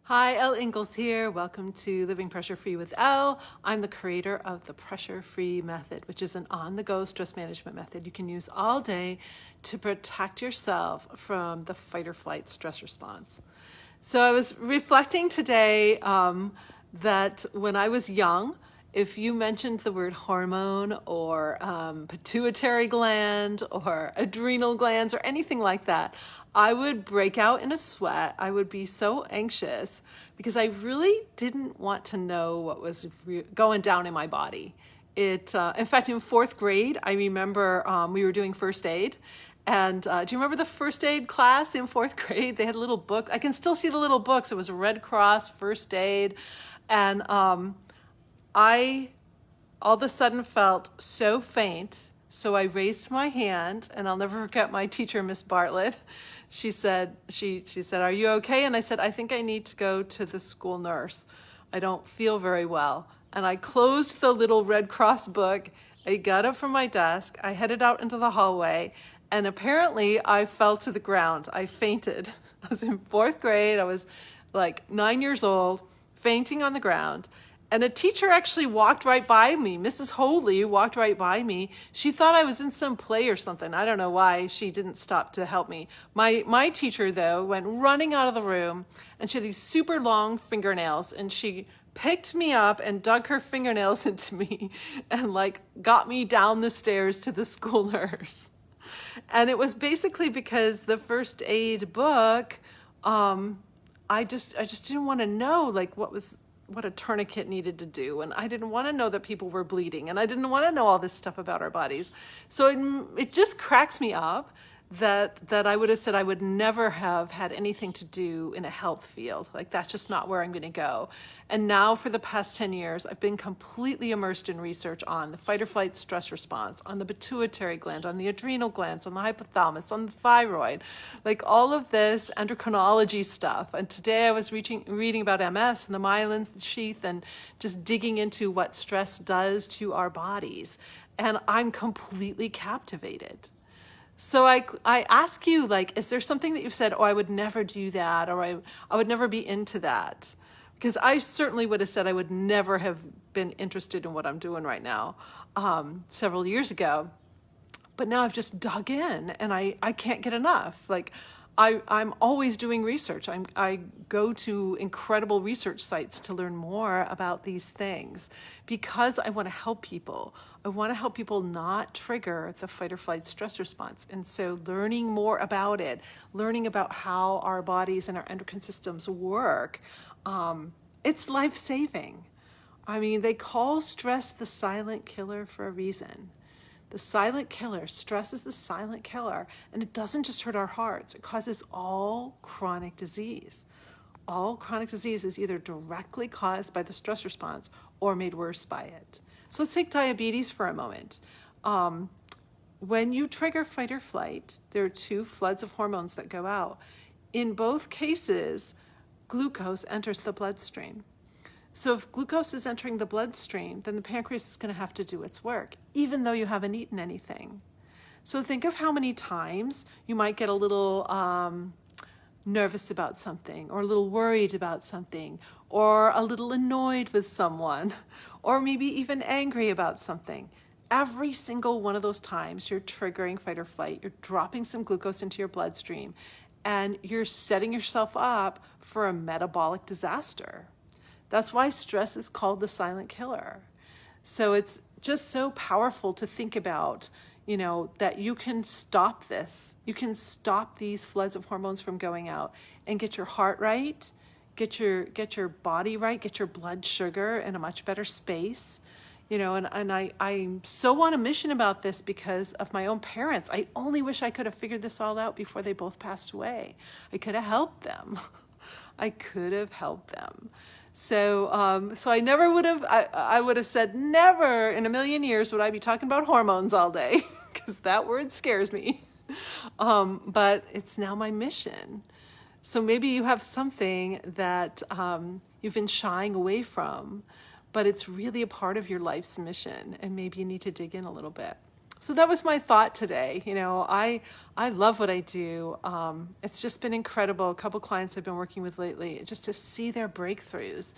Hi, Elle Ingalls here. Welcome to Living Pressure Free with Elle. I'm the creator of the Pressure Free Method, which is an on-the-go stress management method you can use all day to protect yourself from the fight or flight stress response. So I was reflecting today that when I was young, if you mentioned the word hormone or pituitary gland or adrenal glands or anything like that, I would break out in a sweat. I would be so anxious because I really didn't want to know what was going down in my body. In fact, in fourth grade, I remember we were doing first aid. And do you remember the first aid class in fourth grade? They had little books. I can still see the little books. It was a Red Cross first aid. And I all of a sudden felt so faint. So I raised my hand, and I'll never forget my teacher, Miss Bartlett. She said, "Are you okay?" And I said, "I think I need to go to the school nurse. I don't feel very well." And I closed the little Red Cross book. I got up from my desk. I headed out into the hallway, and apparently I fell to the ground. I fainted. I was in fourth grade. I was like 9 years old, fainting on the ground. And a teacher actually walked right by me. Mrs. Hoadley walked right by me. She thought I was in some play or something. I don't know why she didn't stop to help me. My teacher, though, went running out of the room, and she had these super long fingernails, and she picked me up and dug her fingernails into me and got me down the stairs to the school nurse. And it was basically because the first aid book, I just didn't want to know what a tourniquet needed to do. And I didn't want to know that people were bleeding. And I didn't want to know all this stuff about our bodies. So it just cracks me up that I would have said I would never have had anything to do in a health field. That's just not where I'm going to go. And now for the past 10 years, I've been completely immersed in research on the fight or flight stress response, on the pituitary gland, on the adrenal glands, on the hypothalamus, on the thyroid, all of this endocrinology stuff. And today I was reading about MS and the myelin sheath and just digging into what stress does to our bodies. And I'm completely captivated. So I ask you, is there something that you've said, oh, I would never do that, or I would never be into that? Because I certainly would have said I would never have been interested in what I'm doing right now several years ago. But now I've just dug in, and I can't get enough. I'm always doing research. I go to incredible research sites to learn more about these things because I want to help people. I want to help people not trigger the fight or flight stress response. And so learning more about it, learning about how our bodies and our endocrine systems work, it's life-saving. I mean, they call stress the silent killer for a reason. The silent killer, stress is the silent killer, and it doesn't just hurt our hearts, it causes all chronic disease. All chronic disease is either directly caused by the stress response or made worse by it. So let's take diabetes for a moment. When you trigger fight or flight, there are two floods of hormones that go out. In both cases, glucose enters the bloodstream. So if glucose is entering the bloodstream, then the pancreas is going to have to do its work, even though you haven't eaten anything. So think of how many times you might get a little nervous about something, or a little worried about something, or a little annoyed with someone, or maybe even angry about something. Every single one of those times you're triggering fight or flight, you're dropping some glucose into your bloodstream, and you're setting yourself up for a metabolic disaster. That's why stress is called the silent killer. So it's just so powerful to think about, that you can stop this. You can stop these floods of hormones from going out and get your heart right, get your body right, get your blood sugar in a much better space. And I'm so on a mission about this because of my own parents. I only wish I could have figured this all out before they both passed away. I could have helped them. I could have helped them. So I never would have, I would have said never in a million years would I be talking about hormones all day because that word scares me. But it's now my mission. So maybe you have something that you've been shying away from, but it's really a part of your life's mission, and maybe you need to dig in a little bit. So that was my thought today. I love what I do. It's just been incredible. A couple clients I've been working with lately, just to see their breakthroughs,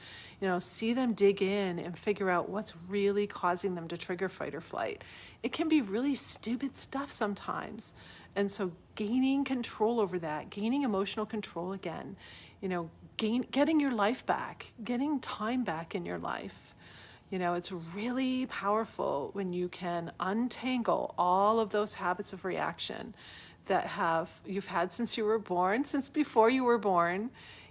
see them dig in and figure out what's really causing them to trigger fight or flight. It can be really stupid stuff sometimes. And so gaining control over that, gaining emotional control again, getting your life back, getting time back in your life. It's really powerful when you can untangle all of those habits of reaction that you've had since you were born, since before you were born.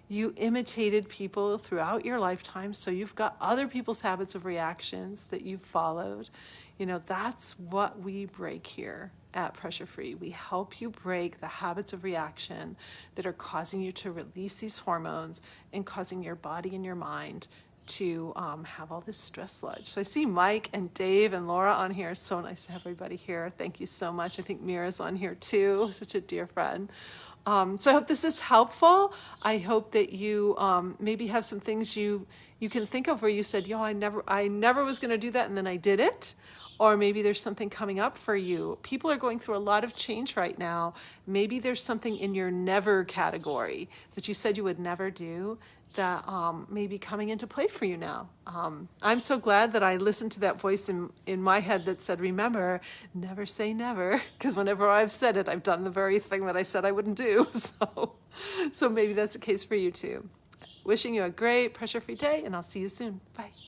You imitated people throughout your lifetime, so you've got other people's habits of reactions that you've followed. That's what we break here at Pressure Free. We help you break the habits of reaction that are causing you to release these hormones and causing your body and your mind to have all this stress sludge. So I see Mike and Dave and Laura on here. So nice to have everybody here. Thank you so much. I think Mira's on here too, such a dear friend. So I hope this is helpful. I hope that you maybe have some things you can think of where you said, I never was going to do that, and then I did it. Or maybe there's something coming up for you. People are going through a lot of change right now. Maybe there's something in your never category that you said you would never do that may be coming into play for you now. I'm so glad that I listened to that voice in my head that said, remember, never say never, because whenever I've said it, I've done the very thing that I said I wouldn't do. So maybe that's the case for you too. Wishing you a great pressure-free day, and I'll see you soon. Bye.